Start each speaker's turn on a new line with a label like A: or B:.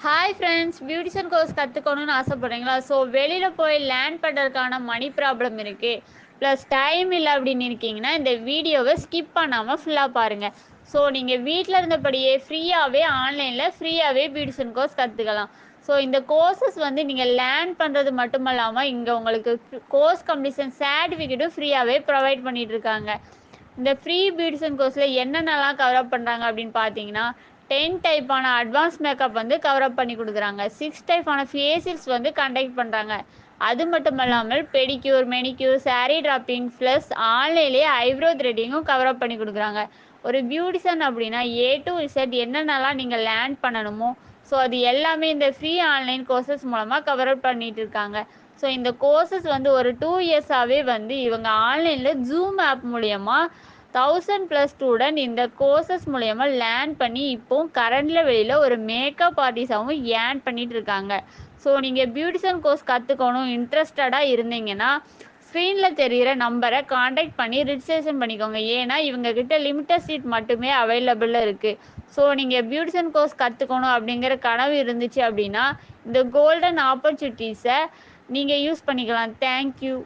A: Hi friends, beautician course கற்றுக்கணும்னு ஆசைப்பட்றீங்களா? So வெளியில் போய் லேர்ன் பண்ணுறதுக்கான மணி ப்ராப்ளம் இருக்குது, ப்ளஸ் டைம் இல்லை அப்படின்னு இருக்கீங்கன்னா இந்த வீடியோவை ஸ்கிப் பண்ணாமல் ஃபுல்லாக பாருங்கள். ஸோ நீங்கள் வீட்டில் இருந்தபடியே ஃப்ரீயாகவே ஆன்லைனில் ஃப்ரீயாகவே பியூட்டிஷியன் கோர்ஸ் கற்றுக்கலாம். ஸோ இந்த கோர்சஸ் வந்து நீங்கள் லேர்ன் பண்ணுறது மட்டும் இல்லாமல் இங்கே உங்களுக்கு கோர்ஸ் கம்ப்ளீஷன் சர்டிஃபிகேட்டும் ஃப்ரீயாகவே ப்ரொவைட் பண்ணிகிட்ருக்காங்க. இந்த ஃப்ரீ பியூட்டிஷியன் கோர்ஸில் என்னென்னலாம் கவரப் பண்ணுறாங்க அப்படின்னு பார்த்தீங்கன்னா, 10 டைப்பான அட்வான்ஸ் மேக்கப் வந்து கவரப் பண்ணி கொடுக்குறாங்க. 6 டைப்பான ஃபேஷியல்ஸ் வந்து கண்டக்ட் பண்ணுறாங்க. அது மட்டும் இல்லாமல் pedicure, manicure, sari draping plus ஆன்லைன்லேயே ஐப்ரோ த்ரெட்டிங்கும் கவரப் பண்ணி கொடுக்குறாங்க. ஒரு பியூட்டிஷியன் அப்படின்னா ஏ டு இசட் என்னென்னலாம் நீங்கள் லேர்ன் பண்ணணுமோ ஸோ அது எல்லாமே இந்த ஃப்ரீ ஆன்லைன் கோர்சஸ் மூலமாக கவரப் பண்ணிட்டு இருக்காங்க. ஸோ இந்த கோர்சஸ் வந்து ஒரு 2 இயர்ஸாகவே வந்து இவங்க ஆன்லைனில் ஜூம் ஆப் மூலயமா 1000+ ஸ்டூடெண்ட் இந்த கோர்சஸ் மூலயமா லேர்ன் பண்ணி இப்போ கரண்டில் வெளியில் ஒரு மேக்கப் ஆர்டிஸ்டாகவும் ஏர்ன் பண்ணிட்டு இருக்காங்க. ஸோ நீங்கள் பியூட்டிஷியன் கோர்ஸ் கற்றுக்கணும் இன்ட்ரெஸ்டடாக இருந்தீங்கன்னா ஸ்க்ரீனில் தெரிகிற நம்பரை காண்டாக்ட் பண்ணி ரிஜிஸ்ட்ரேஷன் பண்ணிக்கோங்க. ஏன்னா இவங்கக்கிட்ட லிமிட்டட் சீட் மட்டுமே அவைலபிளில் இருக்குது. ஸோ நீங்கள் பியூட்டிஷியன் கோர்ஸ் கற்றுக்கணும் அப்படிங்கிற கனவு இருந்துச்சு அப்படின்னா இந்த கோல்டன் ஆப்பர்ச்சுனிட்டிஸை நீங்கள் யூஸ் பண்ணிக்கலாம். தேங்க்யூ.